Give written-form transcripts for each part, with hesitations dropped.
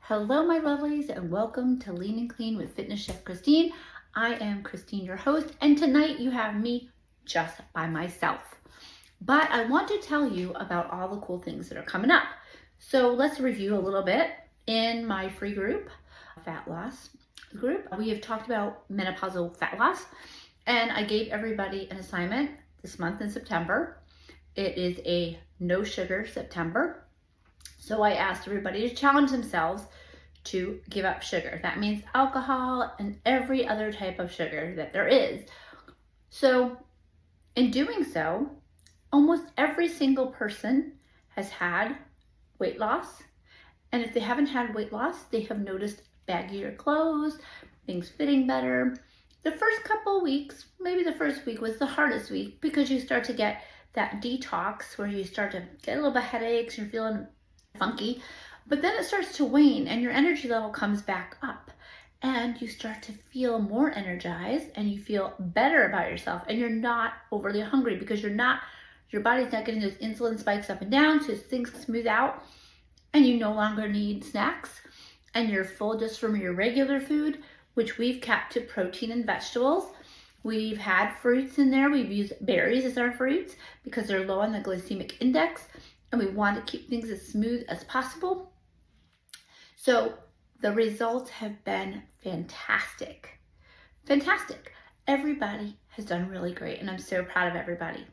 Hello, my lovelies, and welcome to Lean and Clean with Fitness Chef Christine. I am Christine, your host, and tonight you have me just by myself. But I want to tell you about all the cool things that are coming up. So let's review a little bit. In my free group, fat loss group, we have talked about menopausal fat loss, and I gave everybody an assignment this month in September. It is a no sugar September. So I asked everybody to challenge themselves to give up sugar. That means alcohol and every other type of sugar that there is. So in doing so, almost every single person has had weight loss. And if they haven't had weight loss, they have noticed baggier clothes, things fitting better. The first couple of weeks, maybe the first week was the hardest week because you start to get that detox where you start to get a little bit of headaches, you're feeling funky, but then it starts to wane and your energy level comes back up and you start to feel more energized and you feel better about yourself and you're not overly hungry because your body's not getting those insulin spikes up and down, so things smooth out and you no longer need snacks and you're full just from your regular food, which we've kept to protein and vegetables. We've had fruits in there. We've used berries as our fruits because they're low on the glycemic index. And we want to keep things as smooth as possible. So the results have been fantastic. Fantastic. Everybody has done really great, and I'm so proud of everybody.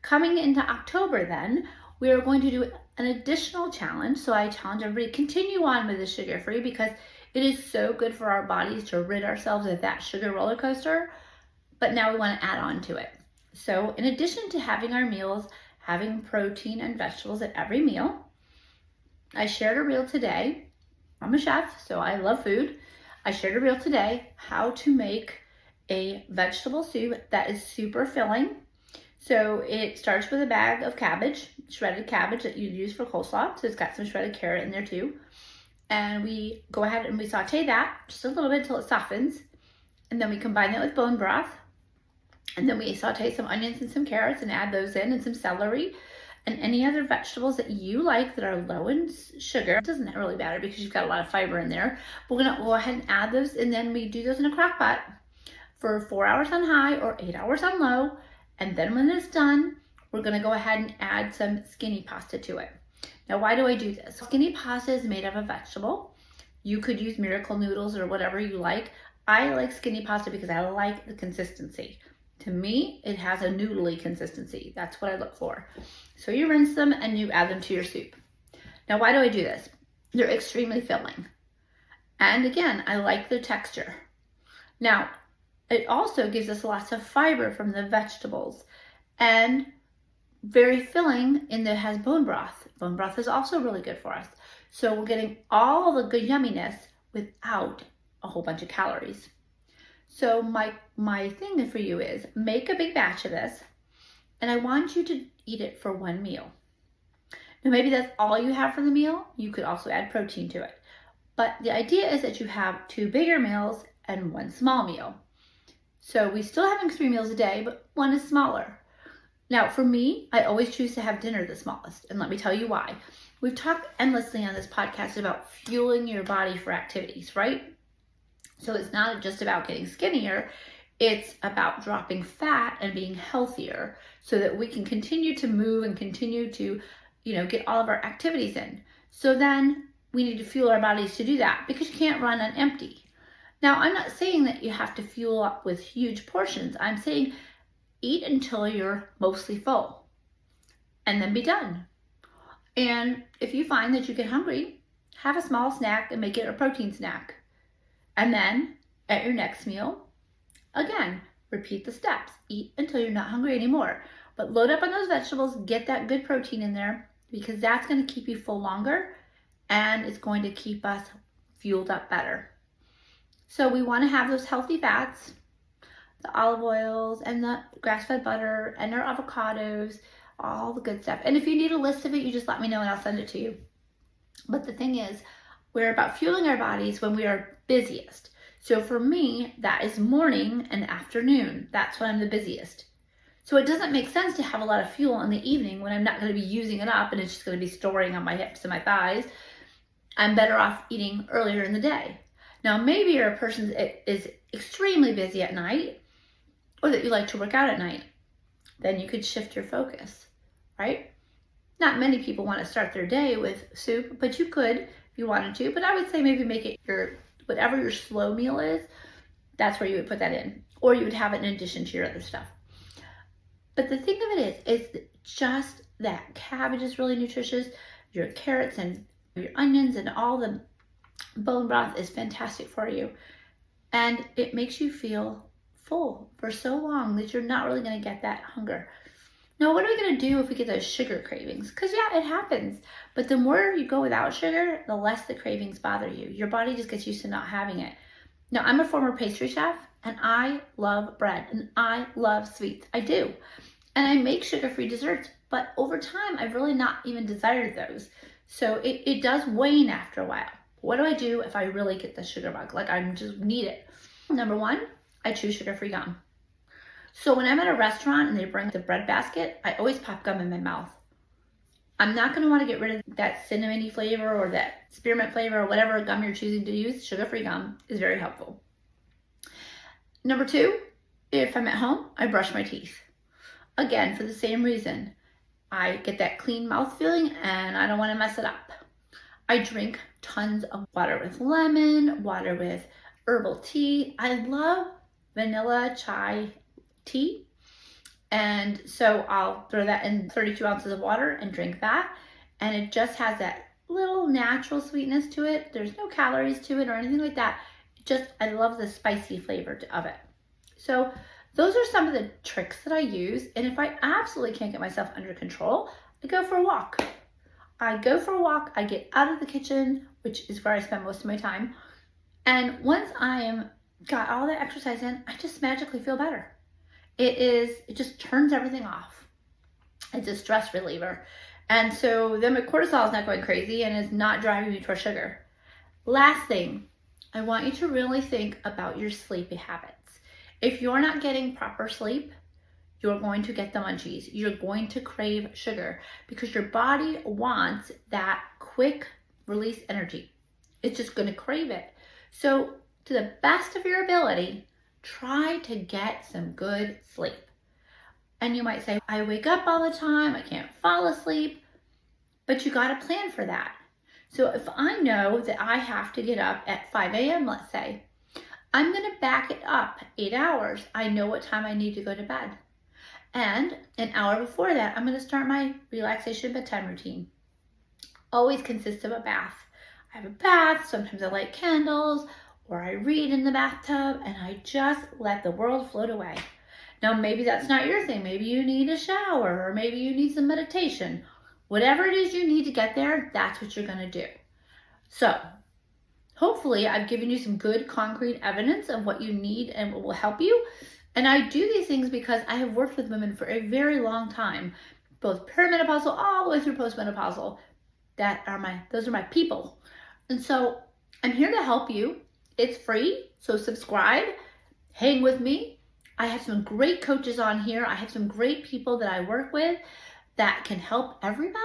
Coming into October then, we are going to do an additional challenge. So I challenge everybody to continue on with the sugar-free because it is so good for our bodies to rid ourselves of that sugar roller coaster, but now we want to add on to it. So in addition to having our meals, having protein and vegetables at every meal. I shared a reel today. I'm a chef, so I love food. I shared a reel today how to make a vegetable soup that is super filling. So it starts with a bag of cabbage, shredded cabbage that you use for coleslaw. So it's got some shredded carrot in there too. And we go ahead and we saute that just a little bit until it softens. And then we combine that with bone broth. And then we saute some onions and some carrots and add those in and some celery and any other vegetables that you like that are low in sugar. It doesn't really matter because you've got a lot of fiber in there. We're gonna go ahead and add those and then we do those in a crock pot for 4 hours on high or 8 hours on low. And then when it's done, we're gonna go ahead and add some skinny pasta to it. Now, why do I do this? Skinny pasta is made of a vegetable. You could use miracle noodles or whatever you like. I like skinny pasta because I like the consistency. To me, it has a noodly consistency. That's what I look for. So you rinse them and you add them to your soup. Now, why do I do this? They're extremely filling. And again, I like the texture. Now, it also gives us lots of fiber from the vegetables and very filling in that it has bone broth. Bone broth is also really good for us. So we're getting all the good yumminess without a whole bunch of calories. So my thing for you is make a big batch of this and I want you to eat it for one meal. Now maybe that's all you have for the meal. You could also add protein to it. But the idea is that you have 2 bigger meals and 1 small meal. So we still having 3 meals a day, but 1 is smaller. Now for me, I always choose to have dinner the smallest. And let me tell you why. We've talked endlessly on this podcast about fueling your body for activities, right? So it's not just about getting skinnier, it's about dropping fat and being healthier so that we can continue to move and continue to, get all of our activities in. So then we need to fuel our bodies to do that because you can't run on empty. Now, I'm not saying that you have to fuel up with huge portions. I'm saying eat until you're mostly full and then be done. And if you find that you get hungry, have a small snack and make it a protein snack. And then at your next meal, again, repeat the steps. Eat until you're not hungry anymore. But load up on those vegetables, get that good protein in there because that's going to keep you full longer and it's going to keep us fueled up better. So we want to have those healthy fats, the olive oils and the grass-fed butter and our avocados, all the good stuff. And if you need a list of it, you just let me know and I'll send it to you. But the thing is, we're about fueling our bodies when we are busiest. So for me, that is morning and afternoon. That's when I'm the busiest. So it doesn't make sense to have a lot of fuel in the evening when I'm not going to be using it up and it's just going to be storing on my hips and my thighs. I'm better off eating earlier in the day. Now, maybe you're a person that is extremely busy at night, or that you like to work out at night. Then you could shift your focus, right? Not many people want to start their day with soup, but you could if you wanted to. But I would say maybe make it whatever your slow meal is, that's where you would put that in. Or you would have it in addition to your other stuff. But the thing of it is just that cabbage is really nutritious. Your carrots and your onions and all the bone broth is fantastic for you. And it makes you feel full for so long that you're not really going to get that hunger. Now, what are we going to do if we get those sugar cravings? Because yeah, it happens. But the more you go without sugar, the less the cravings bother you. Your body just gets used to not having it. Now, I'm a former pastry chef, and I love bread, and I love sweets. I do. And I make sugar-free desserts, but over time, I've really not even desired those. So it does wane after a while. What do I do if I really get the sugar bug? Like, I just need it. Number one, I choose sugar-free gum. So when I'm at a restaurant and they bring the bread basket, I always pop gum in my mouth. I'm not going to want to get rid of that cinnamony flavor or that spearmint flavor or whatever gum you're choosing to use. Sugar-free gum is very helpful. Number two, if I'm at home, I brush my teeth. Again, for the same reason. I get that clean mouth feeling and I don't want to mess it up. I drink tons of water with lemon, water with herbal tea. I love vanilla chai tea. And so I'll throw that in 32 ounces of water and drink that. And it just has that little natural sweetness to it. There's no calories to it or anything like that. I love the spicy flavor of it. So those are some of the tricks that I use. And if I absolutely can't get myself under control, I go for a walk. I get out of the kitchen, which is where I spend most of my time. And once got all that exercise in, I just magically feel better. It just turns everything off. It's a stress reliever. And so then my cortisol is not going crazy and is not driving me towards sugar. Last thing, I want you to really think about your sleepy habits. If you're not getting proper sleep, you're going to get the munchies. You're going to crave sugar because your body wants that quick release energy. It's just going to crave it. So to the best of your ability, try to get some good sleep. And you might say, I wake up all the time, I can't fall asleep, but you got to plan for that. So if I know that I have to get up at 5 a.m., let's say, I'm going to back it up 8 hours. I know what time I need to go to bed. And an hour before that, I'm going to start my relaxation bedtime routine. Always consists of a bath. I have a bath, sometimes I light candles, or I read in the bathtub, and I just let the world float away. Now, maybe that's not your thing. Maybe you need a shower, or maybe you need some meditation. Whatever it is you need to get there, that's what you're going to do. So, hopefully, I've given you some good concrete evidence of what you need and what will help you. And I do these things because I have worked with women for a very long time, both perimenopausal all the way through postmenopausal. Those are my people. And so I'm here to help you. It's free, so subscribe, hang with me. I have some great coaches on here. I have some great people that I work with that can help everybody.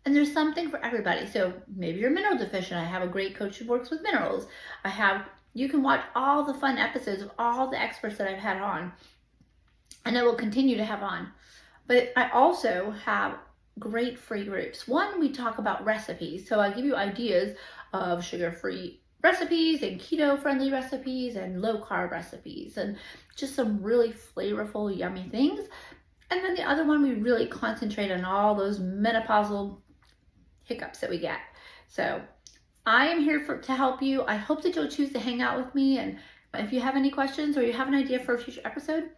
And there's something for everybody. So maybe you're mineral deficient. I have a great coach who works with minerals. You can watch all the fun episodes of all the experts that I've had on. And I will continue to have on. But I also have great free groups. One, we talk about recipes. So I give you ideas of sugar-free recipes and keto-friendly recipes and low-carb recipes and just some really flavorful, yummy things. And then the other one, we really concentrate on all those menopausal hiccups that we get. So I am here to help you. I hope that you'll choose to hang out with me. And if you have any questions or you have an idea for a future episode,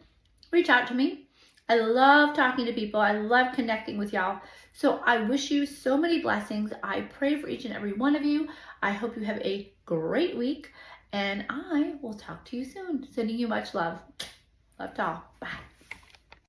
reach out to me. I love talking to people. I love connecting with y'all. So I wish you so many blessings. I pray for each and every one of you. I hope you have a great week. And I will talk to you soon. Sending you much love. Love to all. Bye.